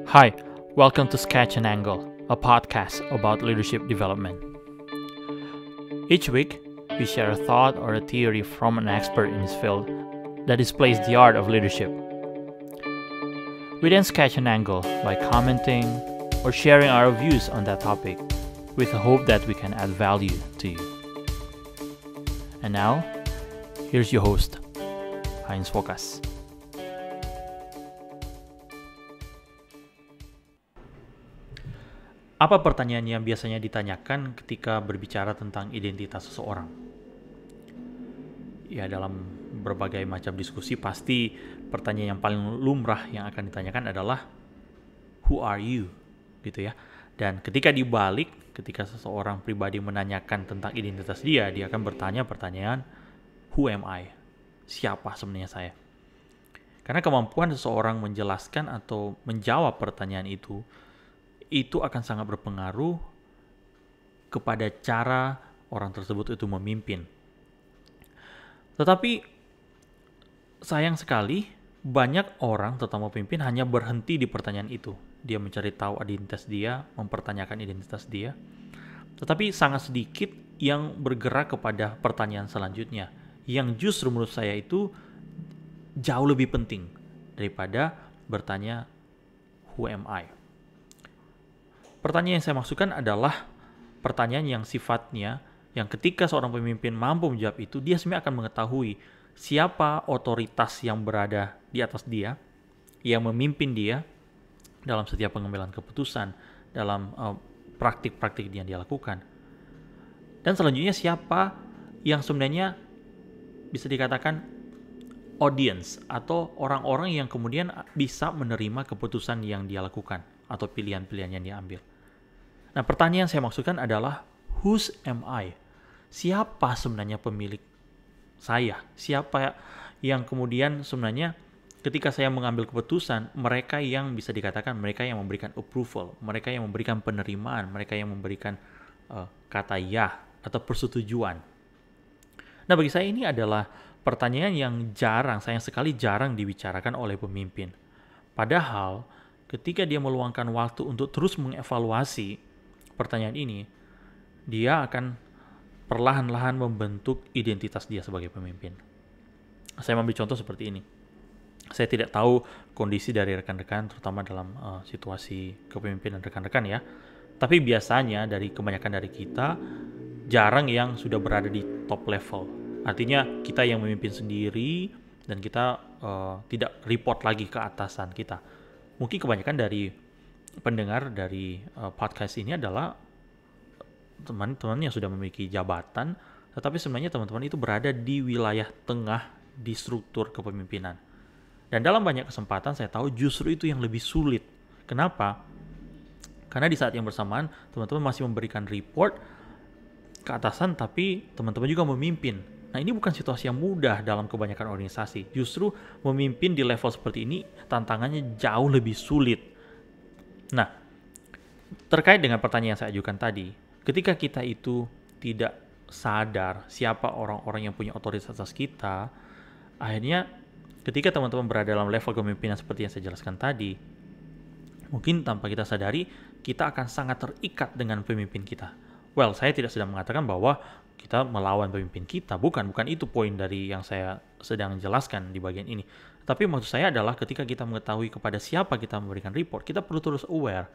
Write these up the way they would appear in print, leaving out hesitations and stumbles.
Hi, welcome to Sketch and Angle, a podcast about leadership development. Each week, we share a thought or a theory from an expert in his field that displays the art of leadership. We then sketch an angle by commenting or sharing our views on that topic with the hope that we can add value to you. And now, here's your host, Heinz Fokas. Apa pertanyaan yang biasanya ditanyakan ketika berbicara tentang identitas seseorang? Ya, dalam berbagai macam diskusi pasti pertanyaan yang paling lumrah yang akan ditanyakan adalah who are you? Gitu ya. Dan ketika dibalik, ketika seseorang pribadi menanyakan tentang identitas dia akan bertanya pertanyaan who am I? Siapa sebenarnya saya? Karena kemampuan seseorang menjelaskan atau menjawab pertanyaan itu akan sangat berpengaruh kepada cara orang tersebut itu memimpin. Tetapi sayang sekali banyak orang, terutama pemimpin, hanya berhenti di pertanyaan itu. Dia mencari tahu identitas dia, mempertanyakan identitas dia. Tetapi sangat sedikit yang bergerak kepada pertanyaan selanjutnya, yang justru menurut saya itu jauh lebih penting daripada bertanya who am I. Pertanyaan yang saya maksudkan adalah pertanyaan yang sifatnya, yang ketika seorang pemimpin mampu menjawab itu, dia sebenarnya akan mengetahui siapa otoritas yang berada di atas dia, yang memimpin dia dalam setiap pengambilan keputusan, dalam praktik-praktik yang dia lakukan. Dan selanjutnya siapa yang sebenarnya bisa dikatakan audience atau orang-orang yang kemudian bisa menerima keputusan yang dia lakukan atau pilihan-pilihan yang dia ambil. Nah, pertanyaan yang saya maksudkan adalah whose am I? Siapa sebenarnya pemilik saya? Siapa yang kemudian sebenarnya ketika saya mengambil keputusan, mereka yang bisa dikatakan mereka yang memberikan approval, mereka yang memberikan penerimaan, mereka yang memberikan kata ya atau persetujuan. Nah, bagi saya ini adalah pertanyaan yang sayang sekali jarang dibicarakan oleh pemimpin. Padahal ketika dia meluangkan waktu untuk terus mengevaluasi pertanyaan ini, dia akan perlahan-lahan membentuk identitas dia sebagai pemimpin. Saya ambil contoh seperti ini. Saya tidak tahu kondisi dari rekan-rekan, terutama dalam situasi kepemimpinan rekan-rekan ya. Tapi biasanya dari kebanyakan dari kita, jarang yang sudah berada di top level. Artinya kita yang memimpin sendiri dan kita tidak report lagi ke atasan kita. Mungkin kebanyakan dari pendengar dari podcast ini adalah teman-teman yang sudah memiliki jabatan, tetapi sebenarnya teman-teman itu berada di wilayah tengah di struktur kepemimpinan. Dan dalam banyak kesempatan saya tahu justru itu yang lebih sulit. Kenapa? Karena di saat yang bersamaan teman-teman masih memberikan report ke atasan, tapi teman-teman juga memimpin. Nah, ini bukan situasi yang mudah dalam kebanyakan organisasi. Justru memimpin di level seperti ini tantangannya jauh lebih sulit. Nah, terkait dengan pertanyaan yang saya ajukan tadi, ketika kita itu tidak sadar siapa orang-orang yang punya otoritas atas kita, akhirnya ketika teman-teman berada dalam level kepemimpinan seperti yang saya jelaskan tadi, mungkin tanpa kita sadari, kita akan sangat terikat dengan pemimpin kita. Well, saya tidak sedang mengatakan bahwa kita melawan pemimpin kita, bukan itu poin dari yang saya sedang jelaskan di bagian ini. Tapi maksud saya adalah ketika kita mengetahui kepada siapa kita memberikan report, kita perlu terus aware.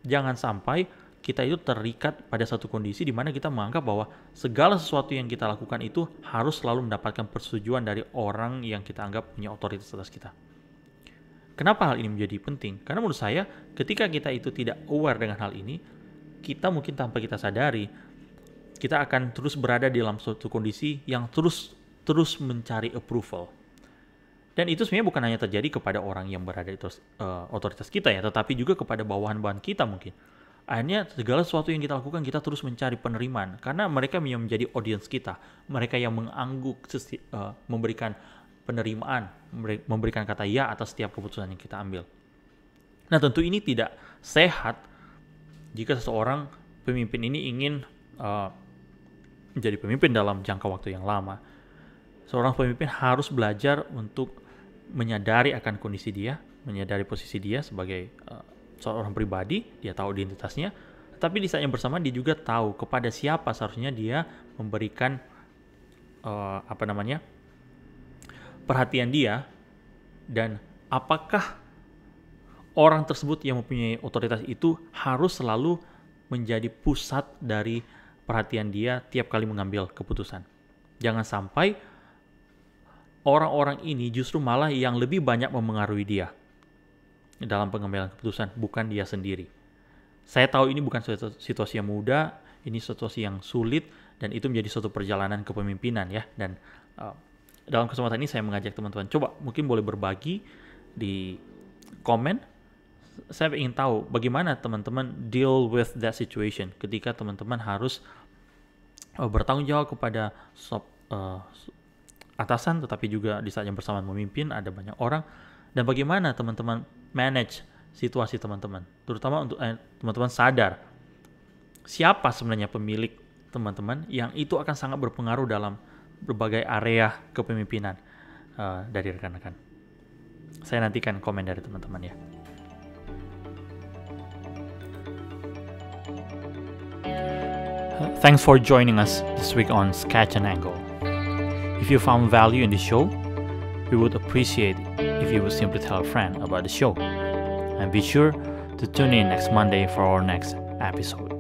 Jangan sampai kita itu terikat pada satu kondisi di mana kita menganggap bahwa segala sesuatu yang kita lakukan itu harus selalu mendapatkan persetujuan dari orang yang kita anggap punya otoritas atas kita. Kenapa hal ini menjadi penting? Karena menurut saya ketika kita itu tidak aware dengan hal ini, kita mungkin tanpa kita sadari, kita akan terus berada di dalam suatu kondisi yang terus mencari approval. Dan itu sebenarnya bukan hanya terjadi kepada orang yang berada di otoritas kita ya, tetapi juga kepada bawahan-bawahan kita mungkin. Akhirnya segala sesuatu yang kita lakukan, kita terus mencari penerimaan. Karena mereka yang menjadi audience kita. Mereka yang mengangguk, memberikan penerimaan, memberikan kata ya atas setiap keputusan yang kita ambil. Nah, tentu ini tidak sehat jika seseorang pemimpin ini ingin menjadi pemimpin dalam jangka waktu yang lama. Seorang pemimpin harus belajar untuk menyadari akan kondisi dia, menyadari posisi dia sebagai seorang pribadi, dia tahu identitasnya, tapi di saat yang bersamaan dia juga tahu kepada siapa seharusnya dia memberikan perhatian dia, dan apakah orang tersebut yang mempunyai otoritas itu harus selalu menjadi pusat dari perhatian dia tiap kali mengambil keputusan. Jangan sampai orang-orang ini justru malah yang lebih banyak memengaruhi dia dalam pengambilan keputusan, bukan dia sendiri. Saya tahu ini bukan situasi yang mudah, ini situasi yang sulit, dan itu menjadi suatu perjalanan kepemimpinan ya. Dan dalam kesempatan ini saya mengajak teman-teman, coba mungkin boleh berbagi di komen. Saya ingin tahu bagaimana teman-teman deal with that situation ketika teman-teman harus bertanggung jawab kepada atasan, tetapi juga di saat yang bersamaan memimpin ada banyak orang, dan bagaimana teman-teman manage situasi teman-teman, terutama untuk teman-teman sadar siapa sebenarnya pemilik teman-teman yang itu akan sangat berpengaruh dalam berbagai area kepemimpinan dari rekan-rekan. Saya nantikan komen dari teman-teman ya. Thanks for joining us this week on Sketch and Angle. If you found value in the show, we would appreciate if you would simply tell a friend about the show. And be sure to tune in next Monday for our next episode.